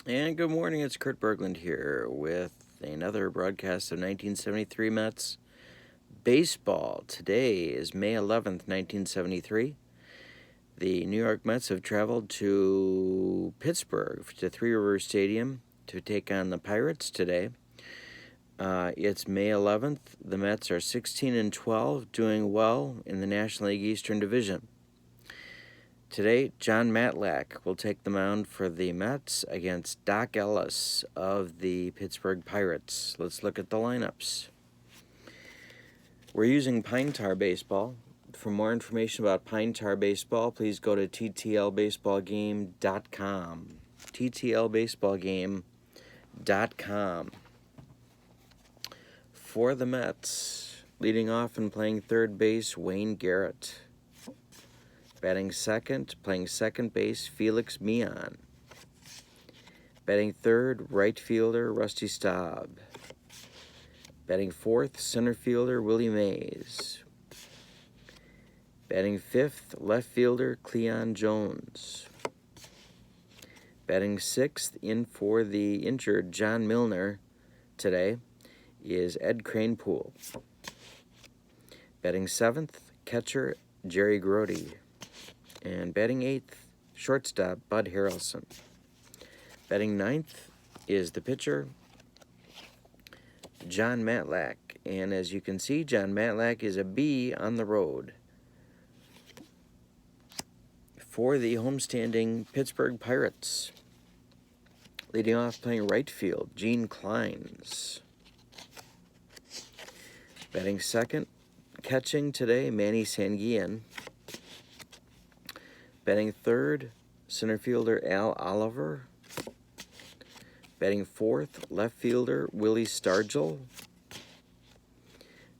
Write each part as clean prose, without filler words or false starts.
And good morning, it's Kurt Berglund here with another broadcast of 1973 Mets baseball. Today is May 11th, 1973. The New York Mets have traveled to Pittsburgh, to Three Rivers Stadium, to take on the Pirates today. It's May 11th. The Mets are 16-12, doing well in the National League Eastern Division. Today, John Matlack will take the mound for the Mets against Doc Ellis of the Pittsburgh Pirates. Let's look at the lineups. We're using Pine Tar Baseball. For more information about Pine Tar Baseball, please go to ttlbaseballgame.com. ttlbaseballgame.com. For the Mets, leading off and playing third base, Wayne Garrett. Batting second, playing second base, Felix Meehan. Batting third, right fielder, Rusty Staub. Batting fourth, center fielder, Willie Mays. Batting fifth, left fielder, Cleon Jones. Batting sixth, in for the injured John Milner today, is Ed Kranepool. Batting seventh, catcher, Jerry Grody. And batting eighth, shortstop, Bud Harrelson. Batting ninth is the pitcher, John Matlack. And as you can see, John Matlack is a B on the road. For the homestanding Pittsburgh Pirates, leading off playing right field, Gene Clines. Batting second, catching today, Manny Sanguillen. Batting third, center fielder Al Oliver. Batting fourth, left fielder Willie Stargell.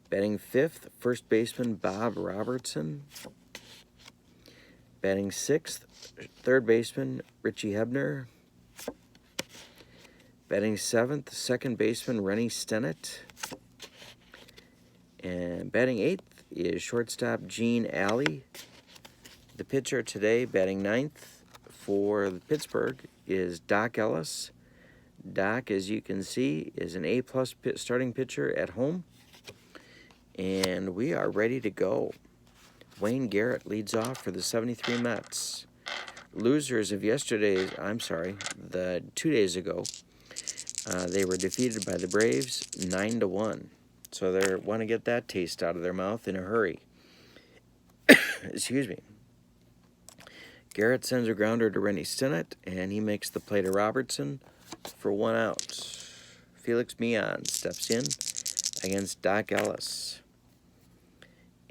Batting fifth, first baseman Bob Robertson. Batting sixth, third baseman Richie Hebner. Batting seventh, second baseman Rennie Stennett. And batting eighth is shortstop Gene Alley. The pitcher today, batting ninth for Pittsburgh, is Doc Ellis. Doc, as you can see, is an A-plus starting pitcher at home. And we are ready to go. Wayne Garrett leads off for the 73 Mets. Losers of the 2 days ago, they were defeated by the Braves 9-1. So they want to get that taste out of their mouth in a hurry. Excuse me. Garrett sends a grounder to Rennie Stennett, and he makes the play to Robertson for 1 out. Felix Meehan steps in against Doc Ellis.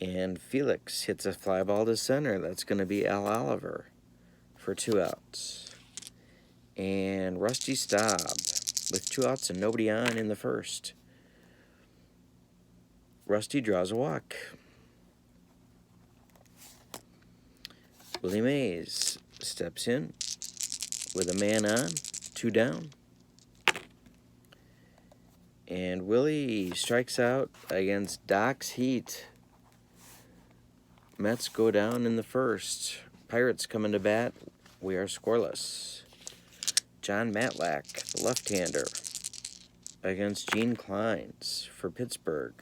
And Felix hits a fly ball to center. That's going to be Al Oliver for 2 outs. And Rusty Staub with 2 outs and nobody on in the first. Rusty draws a walk. Willie Mays steps in with a man on, 2 down. And Willie strikes out against Doc's heat. Mets go down in the first. Pirates come into bat. We are scoreless. John Matlack, the left-hander, against Gene Clines for Pittsburgh.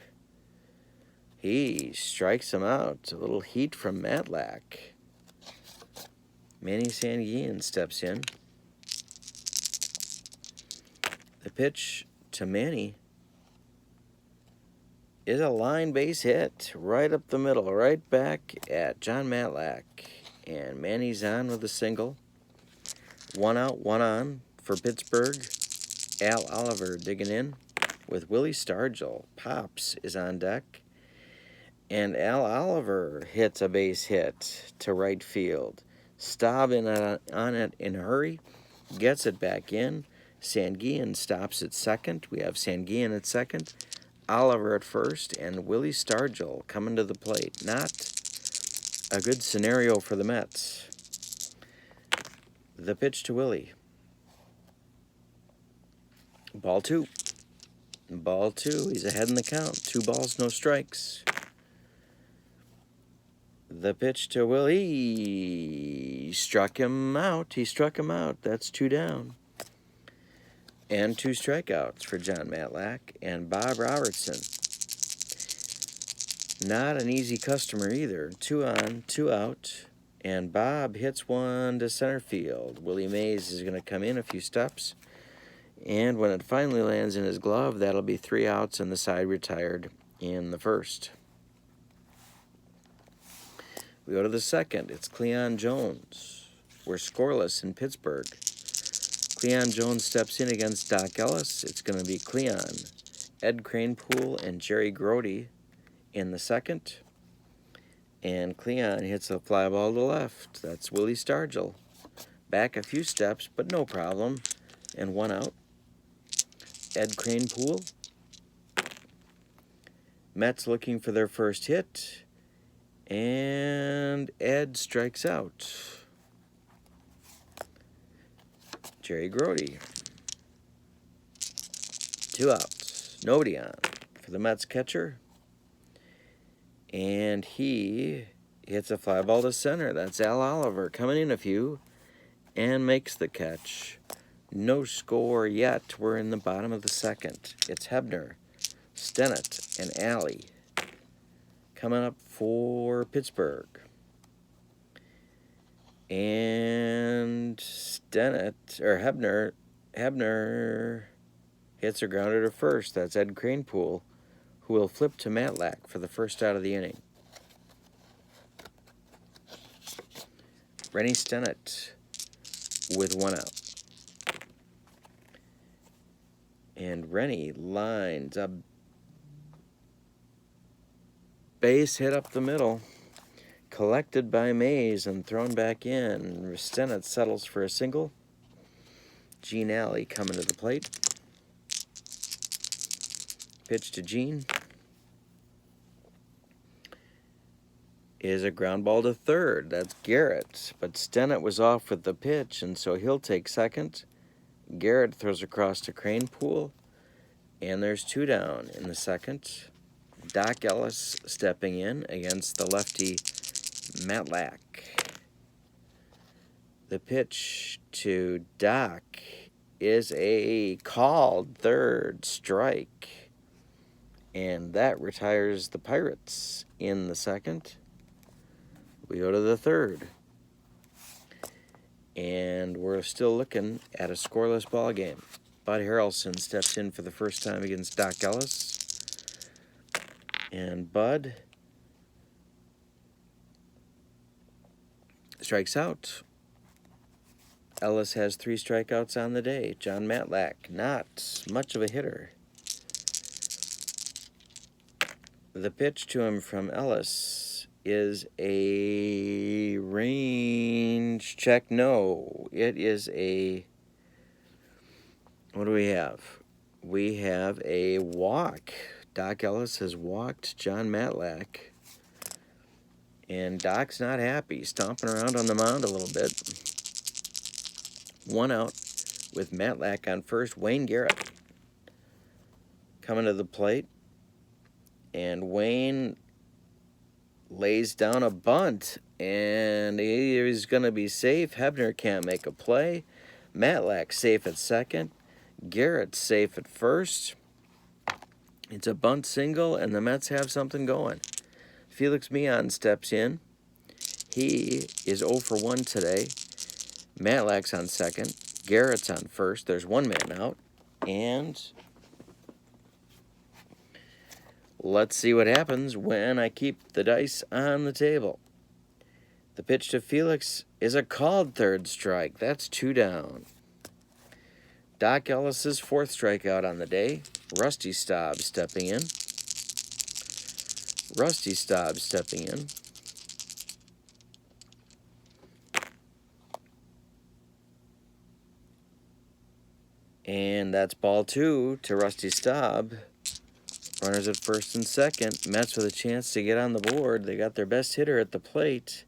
He strikes him out. A little heat from Matlack. Manny Sanguillen steps in. The pitch to Manny is a line base hit right up the middle, right back at John Matlack. And Manny's on with a single. 1 out, 1 on for Pittsburgh. Al Oliver digging in with Willie Stargell. Pops is on deck. And Al Oliver hits a base hit to right field. Staub in on it in a hurry, gets it back in. Sanguillen stops at second. We have Sanguillen at second, Oliver at first, and Willie Stargell coming to the plate. Not a good scenario for the Mets. The pitch to Willie. Ball 2. Ball 2. He's ahead in the count. 2 balls, no strikes. The pitch to Willie. Struck him out. He struck him out. That's 2 down. And 2 strikeouts for John Matlack and Bob Robertson. Not an easy customer either. 2 on, 2 out. And Bob hits one to center field. Willie Mays is going to come in a few steps. And when it finally lands in his glove, that'll be 3 outs and the side retired in the first. We go to the second. It's Cleon Jones. We're scoreless in Pittsburgh. Cleon Jones steps in against Doc Ellis. It's going to be Cleon, Ed Kranepool, and Jerry Grody in the second. And Cleon hits a fly ball to left. That's Willie Stargell. Back a few steps, but no problem. And 1 out. Ed Kranepool. Mets looking for their first hit. And Ed strikes out. Jerry Grody. 2 outs. Nobody on for the Mets catcher. And he hits a fly ball to center. That's Al Oliver coming in a few and makes the catch. No score yet. We're in the bottom of the second. It's Hebner, Stennett, and Alley coming up for Pittsburgh. And Hebner hits a grounder to first. That's Ed Kranepool, who will flip to Matlack for the first out of the inning. Rennie Stennett with 1 out. And Rennie lines a base hit up the middle, collected by Mays and thrown back in. Stennett settles for a single. Gene Alley coming to the plate. Pitch to Gene is a ground ball to third. That's Garrett, but Stennett was off with the pitch, and so he'll take second. Garrett throws across to Kranepool, and there's 2 down in the second. Doc Ellis stepping in against the lefty Matlack. The pitch to Doc is a called third strike, and that retires the Pirates in the second. We go to the third, and we're still looking at a scoreless ball game. Bud Harrelson steps in for the first time against Doc Ellis, and Bud strikes out. Ellis has 3 strikeouts on the day. John Matlack, not much of a hitter. The pitch to him from Ellis is a range check. No, it is a... What do we have? We have a walk. Doc Ellis has walked John Matlack. And Doc's not happy, stomping around on the mound a little bit. 1 out with Matlack on first. Wayne Garrett coming to the plate. And Wayne lays down a bunt. And he's going to be safe. Hebner can't make a play. Matlack safe at second. Garrett safe at first. It's a bunt single, and the Mets have something going. Felix Meehan steps in. He is 0 for 1 today. Matlack's on second. Garrett's on first. There's 1 man out. And let's see what happens when I keep the dice on the table. The pitch to Felix is a called third strike. That's 2 down. Doc Ellis's 4th strikeout on the day. Rusty Staub stepping in. And that's ball 2 to Rusty Staub. Runners at first and second. Mets with a chance to get on the board. They got their best hitter at the plate.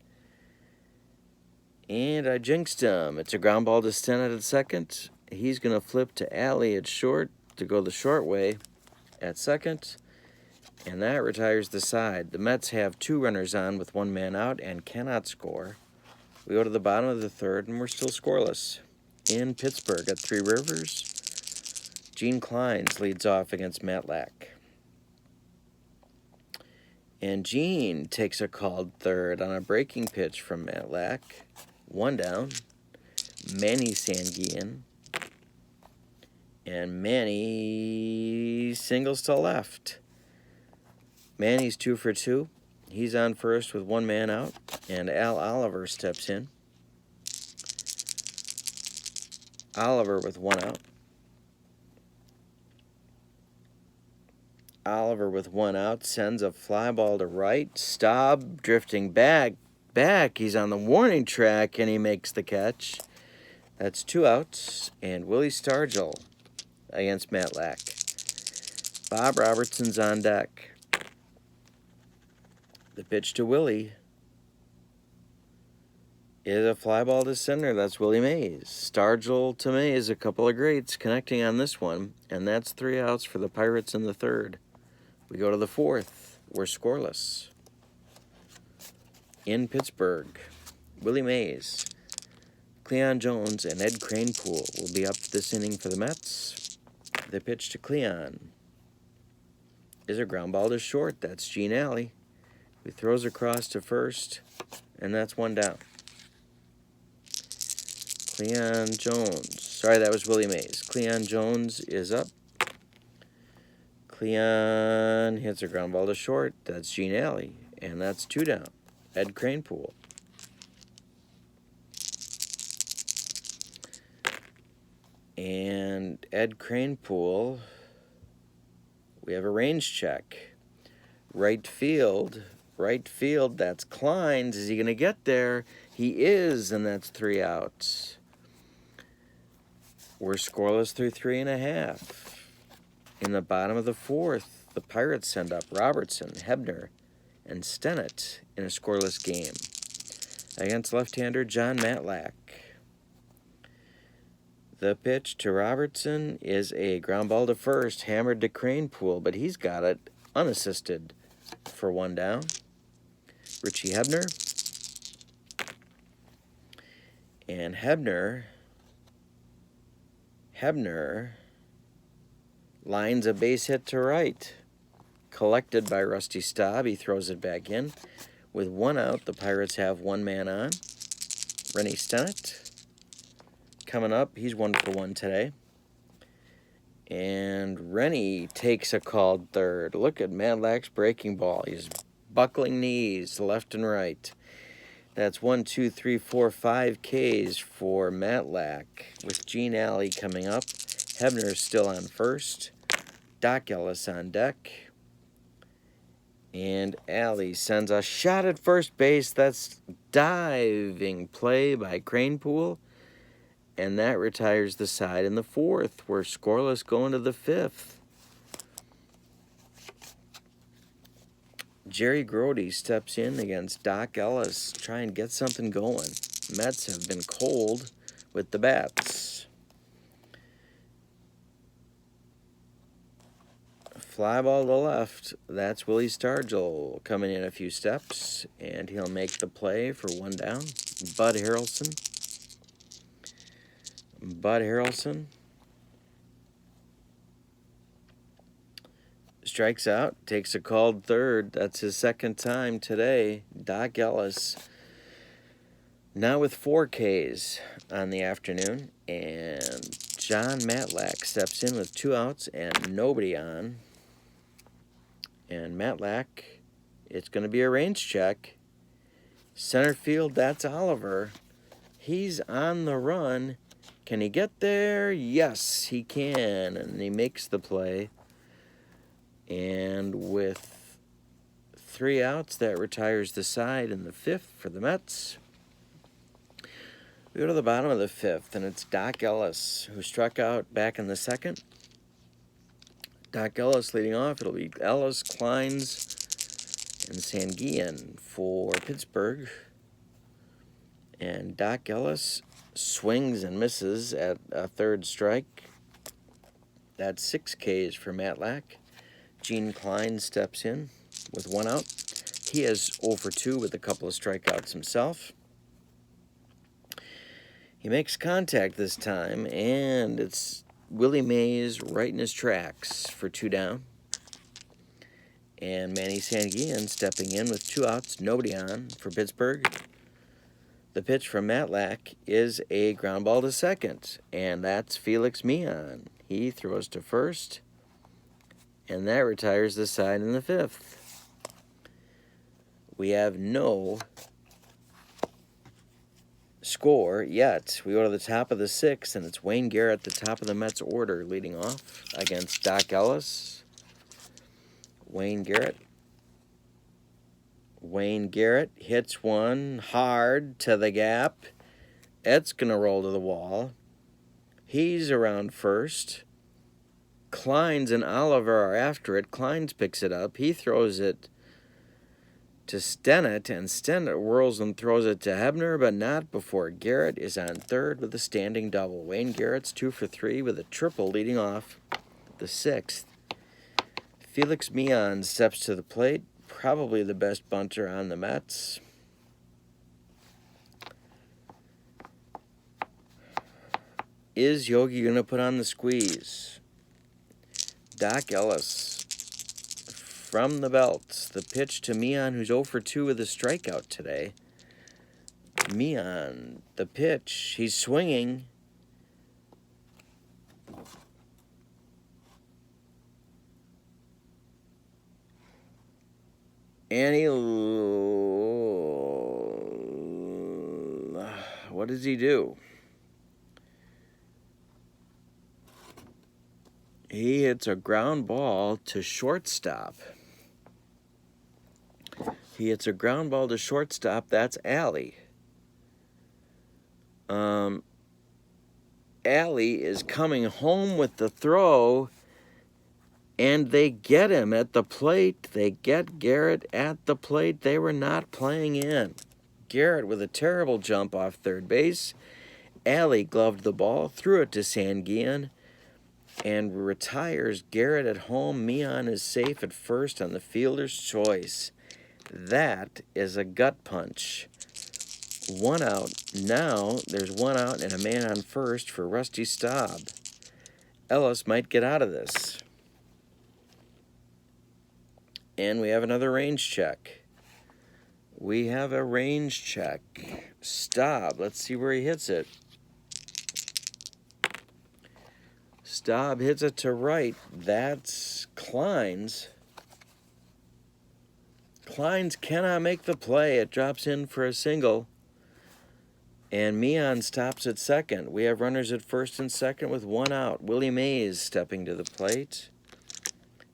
And I jinxed him. It's a ground ball to Stennett at second. He's going to flip to Alley at short to go the short way at second. And that retires the side. The Mets have 2 runners on with 1 man out and cannot score. We go to the bottom of the third, and we're still scoreless in Pittsburgh at Three Rivers. Gene Kleins leads off against Matlack. And Gene takes a called third on a breaking pitch from Matlack. 1 down. Manny Sanguian. And Manny singles to left. Manny's 2 for 2. He's on first with 1 man out. And Al Oliver steps in. Oliver with 1 out. Oliver with 1 out sends a fly ball to right. Staub drifting back. He's on the warning track, and he makes the catch. That's 2 outs. And Willie Stargell against Matlack. Bob Robertson's on deck. The pitch to Willie is a fly ball to center. That's Willie Mays. Stargell to Mays, a couple of greats connecting on this one. And that's 3 outs for the Pirates in the third. We go to the fourth. We're scoreless. In Pittsburgh, Willie Mays, Cleon Jones, and Ed Kranepool will be up this inning for the Mets. The pitch to Cleon is a ground ball to short. That's Gene Alley, who throws across to first, and that's 1 down. Cleon Jones. Sorry, that was Willie Mays. Cleon Jones is up. Cleon hits a ground ball to short. That's Gene Alley, and that's 2 down. Ed Kranepool. And Ed Kranepool, we have a range check. Right field, that's Kleins. Is he going to get there? He is, and that's 3 outs. We're scoreless through 3.5. In the bottom of the fourth, the Pirates send up Robertson, Hebner, and Stennett in a scoreless game against left-hander John Matlack. The pitch to Robertson is a ground ball to first, hammered to Kranepool, but he's got it unassisted for 1 down. Richie Hebner. And Hebner lines a base hit to right. Collected by Rusty Staub. He throws it back in. With 1 out, the Pirates have 1 man on. Rennie Stennett coming up. He's 1 for 1 today. And Rennie takes a called third. Look at Matlack's breaking ball. He's buckling knees left and right. That's 1, 2, 3, 4, 5 Ks for Matlack. With Gene Alley coming up. Hebner's still on first. Doc Ellis on deck. And Alley sends a shot at first base. That's diving play by Kranepool. And that retires the side in the fourth. We're scoreless going to the fifth. Jerry Grody steps in against Doc Ellis. Try and get something going. Mets have been cold with the bats. Fly ball to left. That's Willie Stargell coming in a few steps, and he'll make the play for 1 down. Bud Harrelson strikes out, takes a called third. That's his 2nd time today. Doc Ellis now with 4 Ks on the afternoon, and John Matlack steps in with 2 outs and nobody on. And Matlack, it's going to be a range check. Center field, that's Oliver. He's on the run. Can he get there? Yes, he can. And he makes the play. And with 3 outs, that retires the side in the 5th for the Mets. We go to the bottom of the 5th, and it's Doc Ellis, who struck out back in the 2nd. Doc Ellis leading off. It'll be Ellis, Kleins, and Sanguian for Pittsburgh. And Doc Ellis swings and misses at a 3rd strike. That's 6 Ks for Matlack. Gene Klein steps in with 1 out. He is 0 for 2 with a couple of strikeouts himself. He makes contact this time, and it's Willie Mays right in his tracks for 2 down. And Manny Sanguillen stepping in with 2 outs, nobody on for Pittsburgh. The pitch from Matlack is a ground ball to second, and that's Felix Meehan. He throws to first, and that retires the side in the 5th. We have no score yet. We go to the top of the 6th, and it's Wayne Garrett at the top of the Mets order leading off against Doc Ellis. Wayne Garrett hits one hard to the gap. It's going to roll to the wall. He's around first. Kleins and Oliver are after it. Kleins picks it up. He throws it to Stennett, and Stennett whirls and throws it to Hebner, but not before Garrett is on third with a standing double. Wayne Garrett's 2 for 3 with a triple leading off the 6th. Felix Meehan steps to the plate, probably the best bunter on the Mets. Is Yogi going to put on the squeeze? Doc Ellis from the belt. The pitch to Meehan, who's 0 for 2 with a strikeout today. Meehan, the pitch. He's swinging. And what does he do? He hits a ground ball to shortstop. That's Alley. Alley is coming home with the throw, and they get him at the plate. They get Garrett at the plate. They were not playing in. Garrett with a terrible jump off third base. Alley gloved the ball, threw it to Sanguillen, and retires Garrett at home. Meehan is safe at first on the fielder's choice. That is a gut punch. 1 out. Now there's 1 out and a man on first for Rusty Staub. Ellis might get out of this. And we have another range check. Staub, let's see where he hits it. Staub hits it to right. That's Kleins. Kleins cannot make the play. It drops in for a single. And Meehan stops at second. We have runners at first and second with 1 out. Willie Mays stepping to the plate.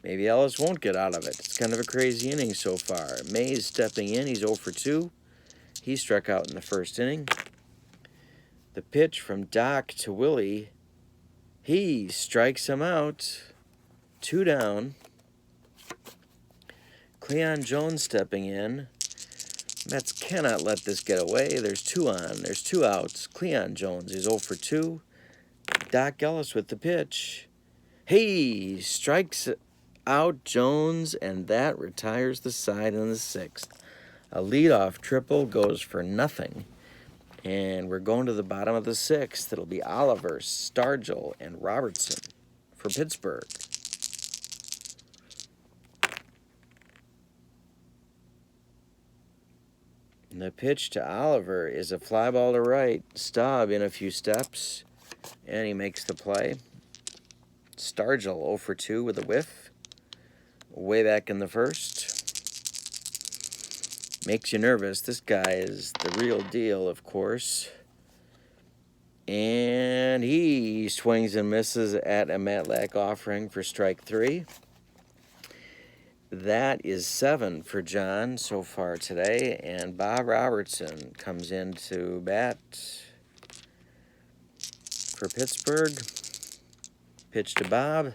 Maybe Ellis won't get out of it. It's kind of a crazy inning so far. Mays stepping in. He's 0 for 2. He struck out in the first inning. The pitch from Doc to Willie. He strikes him out. 2 down. Cleon Jones stepping in. Mets cannot let this get away. There's 2 on. There's 2 outs. Cleon Jones is 0 for 2. Doc Ellis with the pitch. He strikes out Jones, and that retires the side in the 6th. A leadoff triple goes for nothing. And we're going to the bottom of the 6th. It'll be Oliver, Stargell, and Robertson for Pittsburgh. The pitch to Oliver is a fly ball to right. Staub in a few steps, and he makes the play. Stargell 0 for 2 with a whiff. Way back in the first. Makes you nervous. This guy is the real deal, of course. And he swings and misses at a Matlack offering for strike 3. That is 7 for John so far today. And Bob Robertson comes in to bat for Pittsburgh. Pitch to Bob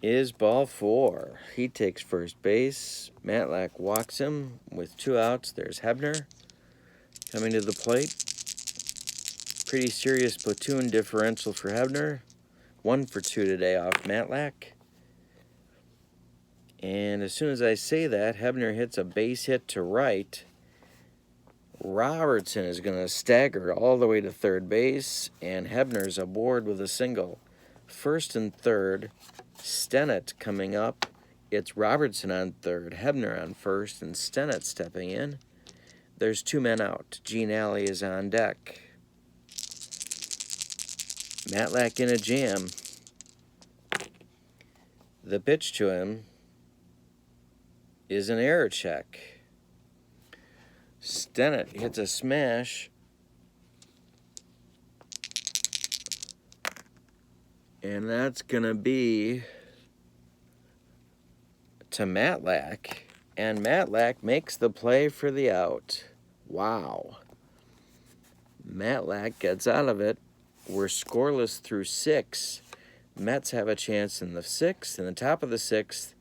is ball 4. He takes first base. Matlack walks him with 2 outs. There's Hebner coming to the plate. Pretty serious platoon differential for Hebner. 1 for 2 today off Matlack. And as soon as I say that, Hebner hits a base hit to right. Robertson is going to stagger all the way to third base, and Hebner's aboard with a single. First and third, Stennett coming up. It's Robertson on third, Hebner on first, and Stennett stepping in. There's two men out. Gene Alley is on deck. Matlack in a jam. The pitch to him is an error check. Stennett hits a smash. And that's going to be to Matlack. And Matlack makes the play for the out. Wow. Matlack gets out of it. We're scoreless through 6. Mets have a chance in the 6th. In the top of the 6th,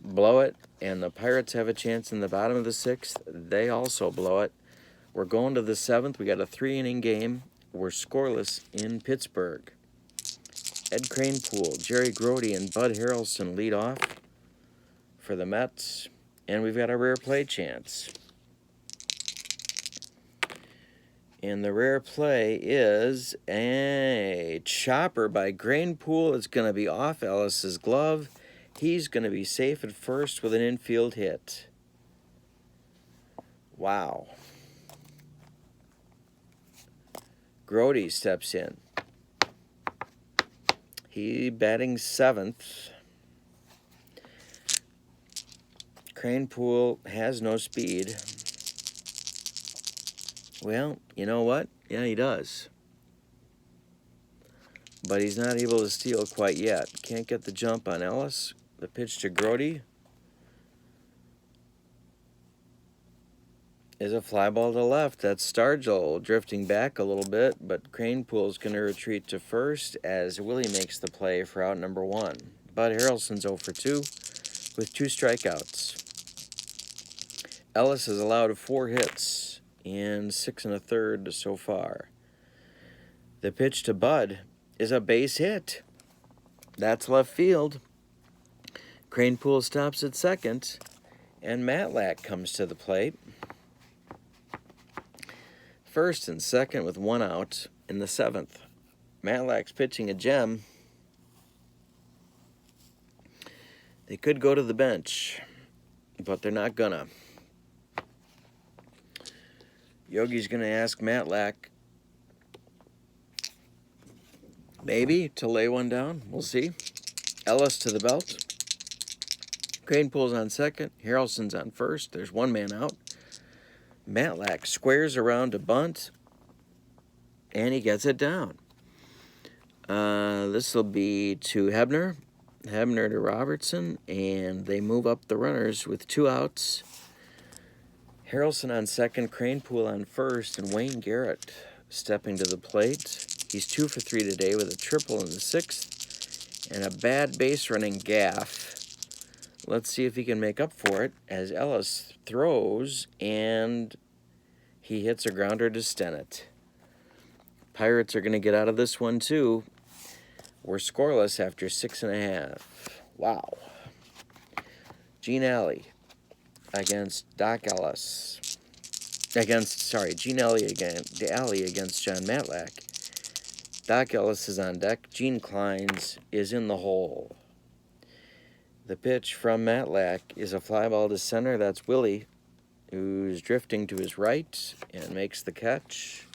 blow it. And the Pirates have a chance in the bottom of the 6th. They also blow it. We're going to the 7th. We got a 3-inning game. We're scoreless in Pittsburgh. Ed Kranepool, Jerry Grote, and Bud Harrelson lead off for the Mets. And we've got a rare play chance. And the rare play is a chopper by Kranepool. It's going to be off Ellis's glove. He's going to be safe at first with an infield hit. Wow. Grote steps in. He batting 7th. Kranepool has no speed. Well, you know what? Yeah, he does. But he's not able to steal quite yet. Can't get the jump on Ellis. The pitch to Grote is a fly ball to left. That's Stargell drifting back a little bit, but Kranepool's going to retreat to first as Willie makes the play for out number 1. Bud Harrelson's 0 for 2 with 2 strikeouts. Ellis has allowed 4 hits in 6 1/3 so far. The pitch to Bud is a base hit. That's left field. Kranepool stops at second, and Matlack comes to the plate. First and second with 1 out in the 7th. Matlack's pitching a gem. They could go to the bench, but they're not gonna. Yogi's gonna ask Matlack maybe to lay one down. We'll see. Ellis to the belt. Kranepool's on second. Harrelson's on first. There's 1 man out. Matlack squares around to bunt, and he gets it down. This will be to Hebner. Hebner to Robertson, and they move up the runners with 2 outs. Harrelson on second, Kranepool on first, and Wayne Garrett stepping to the plate. He's 2 for 3 today with a triple in the 6th and a bad base running gaff. Let's see if he can make up for it as Ellis throws, and he hits a grounder to Stennett. Pirates are going to get out of this one, too. We're scoreless after 6 1/2. Wow. Gene Alley against Doc Ellis. Gene Alley against John Matlack. Doc Ellis is on deck. Gene Kleins is in the hole. The pitch from Matlack is a fly ball to center. That's Willie, who's drifting to his right and makes the catch.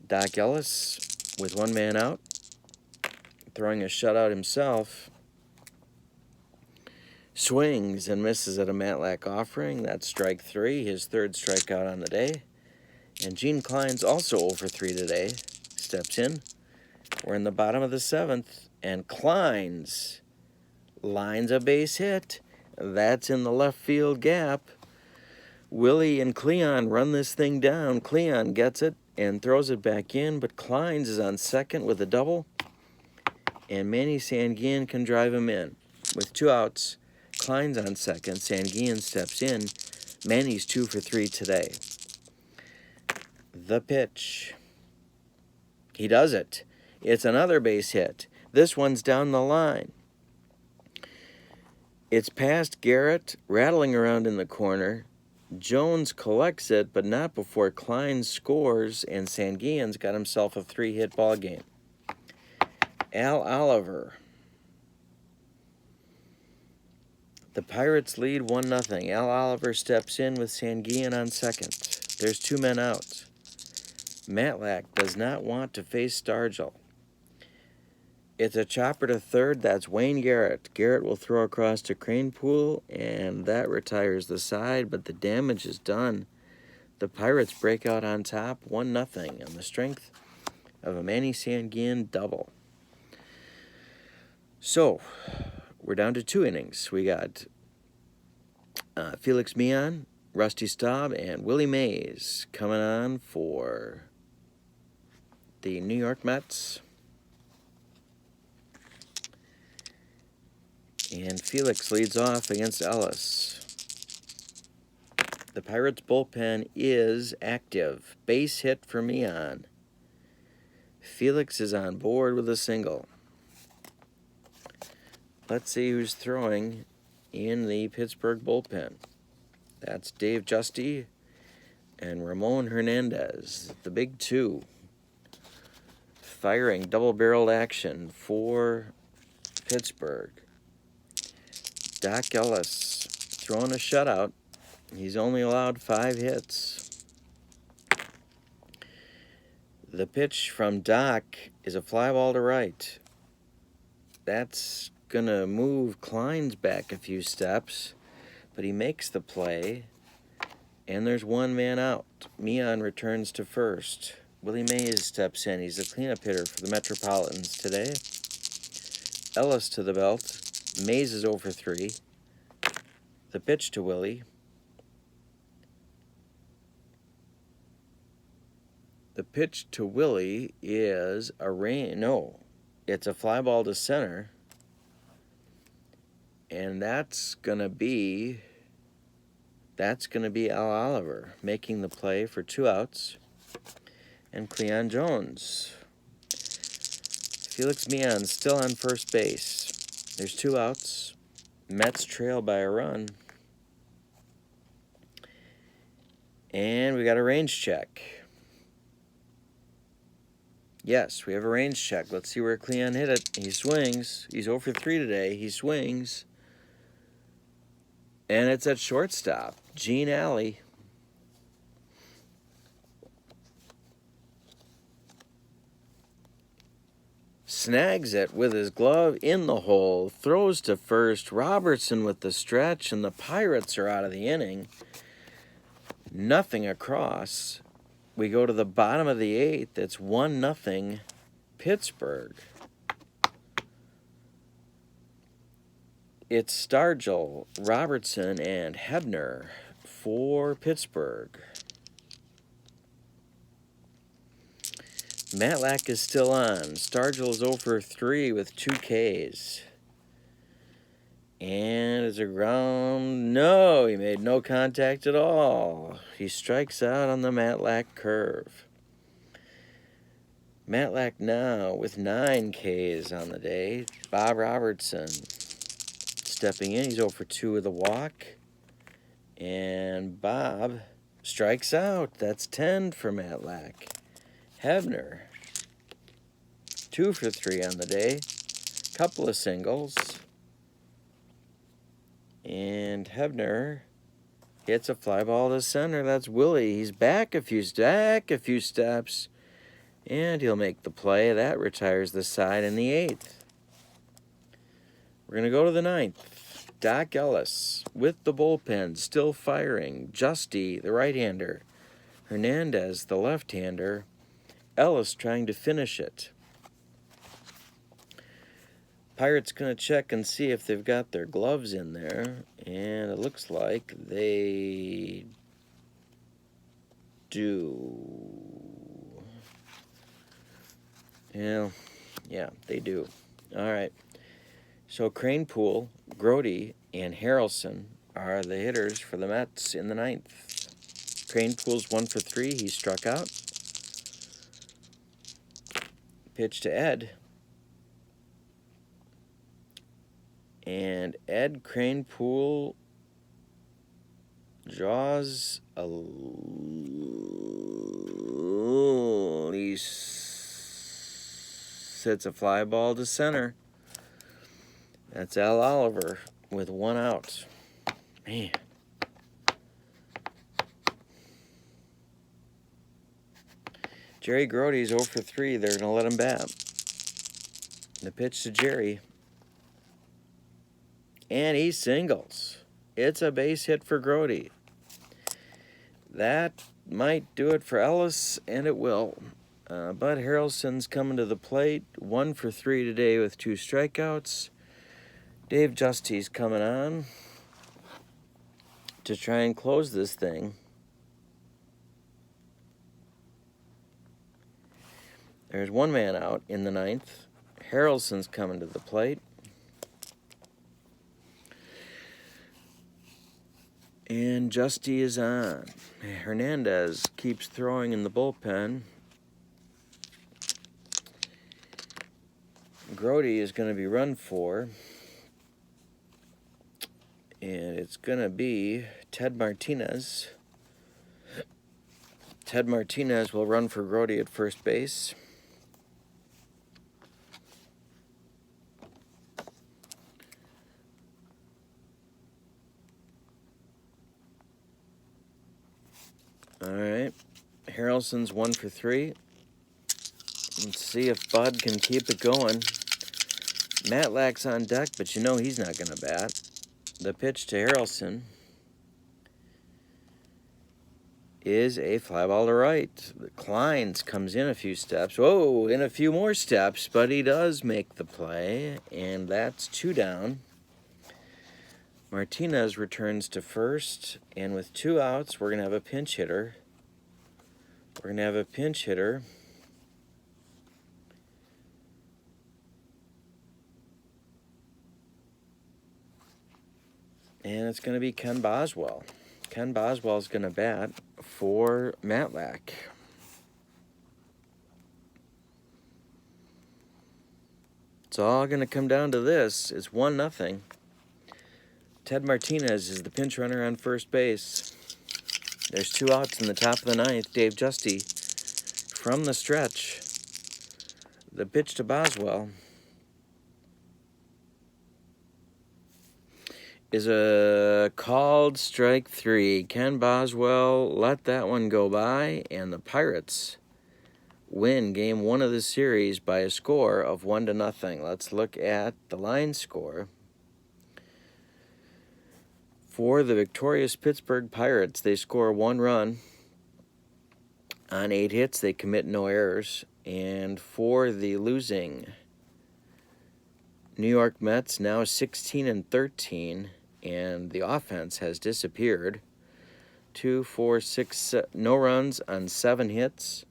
Doc Ellis with 1 man out, throwing a shutout himself. Swings and misses at a Matlack offering. That's strike 3, his 3rd strikeout on the day. And Gene Kleins, also 0 for 3 today, steps in. We're in the bottom of the 7th, and Kleins lines a base hit. That's in the left field gap. Willie and Cleon run this thing down. Cleon gets it and throws it back in, but Kleins is on second with a double, and Manny Sanguillen can drive him in. With 2 outs, Kleins on second, Sanguillen steps in. Manny's 2 for 3 today. The pitch. He does it. It's another base hit. This one's down the line. It's past Garrett, rattling around in the corner. Jones collects it, but not before Klein scores, and Sanguillen's got himself a 3-hit ball game. Al Oliver. The Pirates lead 1-0. Al Oliver steps in with Sanguillen on second. There's 2 men out. Matlack does not want to face Stargell. It's a chopper to third. That's Wayne Garrett. Garrett will throw across to Cranepool, and that retires the side, but the damage is done. The Pirates break out on top 1-0 on the strength of a Manny Sanguillen double. So, we're down to 2 innings. We got Felix Millan, Rusty Staub, and Willie Mays coming on for the New York Mets. And Felix leads off against Ellis. The Pirates' bullpen is active. Base hit for Millan. Felix is on board with a single. Let's see who's throwing in the Pittsburgh bullpen. That's Dave Justy and Ramon Hernandez, the big 2. Firing double-barreled action for Pittsburgh. Doc Ellis throwing a shutout. He's only allowed 5 hits. The pitch from Doc is a fly ball to right. That's going to move Klein's back a few steps, but he makes the play, and there's 1 man out. Millan returns to first. Willie Mays steps in. He's the cleanup hitter for the Metropolitans today. Ellis to the belt. Mays is 0 for 3. The pitch to Willie. The pitch to Willie is it's a fly ball to center. And that's gonna be Al Oliver making the play for 2 outs. And Cleon Jones. Felix Millan still on first base. There's 2 outs. Mets trail by a run. And we got a range check. Yes, we have a range check. Let's see where Cleon hit it. He swings. He's 0 for 3 today. He swings. And it's at shortstop. Gene Alley. Snags it with his glove in the hole. Throws to first. Robertson with the stretch, and the Pirates are out of the inning. Nothing across. We go to the bottom of the 8th. It's 1-0 Pittsburgh. It's Stargell, Robertson, and Hebner for Pittsburgh. Matlack is still on. Stargell is 0 for 3 with 2 Ks. And it's a ground. No, he made no contact at all. He strikes out on the Matlack curve. Matlack now with 9 Ks on the day. Bob Robertson stepping in. He's 0 for 2 with a walk. And Bob strikes out. That's 10 for Matlack. Hebner, 2 for 3 on the day. Couple of singles. And Hebner hits a fly ball to center. That's Willie. He's back a few steps. And he'll make the play. That retires the side in the 8th. We're going to go to the 9th. Doc Ellis with the bullpen, still firing. Justy, the right-hander. Hernandez, the left-hander. Ellis trying to finish it. Pirates going to check and see if they've got their gloves in there. And it looks like they do. Yeah, they do. All right. So Cranepool, Grody, and Harrelson are the hitters for the Mets in the 9th. Cranepool's 1 for 3. He struck out. Pitch to Ed. And Ed Cranepool jaws. He sits a fly ball to center. That's Al Oliver with 1 out. Man. Jerry Grote's 0 for 3. They're going to let him bat. The pitch to Jerry. And he singles. It's a base hit for Grote. That might do it for Ellis, and it will. Bud Harrelson's coming to the plate. 1 for 3 today with 2 strikeouts. Dave Justy's coming on to try and close this thing. There's 1 man out in the 9th. Harrelson's coming to the plate. And Justy is on. Hernandez keeps throwing in the bullpen. Grote is going to be run for. And it's going to be Ted Martinez. Ted Martinez will run for Grote at first base. All right, Harrelson's 1 for 3. Let's see if Bud can keep it going. Matlack's on deck, but you know he's not going to bat. The pitch to Harrelson is a fly ball to right. Kleins comes in a few steps. Whoa, in a few more steps, but he does make the play, and that's 2 down. Martinez returns to first, and with 2 outs, we're going to have a pinch hitter. And it's going to be Ken Boswell. Ken Boswell's going to bat for Matlack. It's all going to come down to this. It's 1-0. Ted Martinez is the pinch runner on first base. There's 2 outs in the top of the 9th. Dave Justy from the stretch. The pitch to Boswell is a called strike 3. Ken Boswell let that one go by, and the Pirates win game 1 of the series by a score of 1-0. Let's look at the line score. For the victorious Pittsburgh Pirates, they score 1 run on 8 hits. They commit no errors. And for the losing New York Mets, now 16-13, and the offense has disappeared. 2, 4, 6, no runs on 7 hits,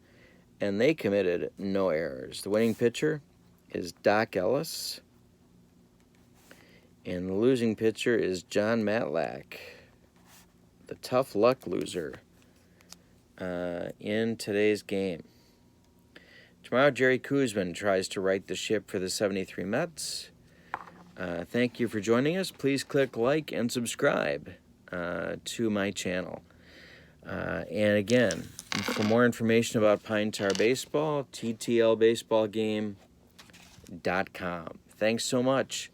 and they committed no errors. The winning pitcher is Doc Ellis. And the losing pitcher is John Matlack, the tough luck loser in today's game. Tomorrow, Jerry Koosman tries to right the ship for the 73 Mets. Thank you for joining us. Please click like and subscribe to my channel. And again, for more information about Pine Tar Baseball, ttlbaseballgame.com. Thanks so much.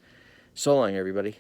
So long, everybody.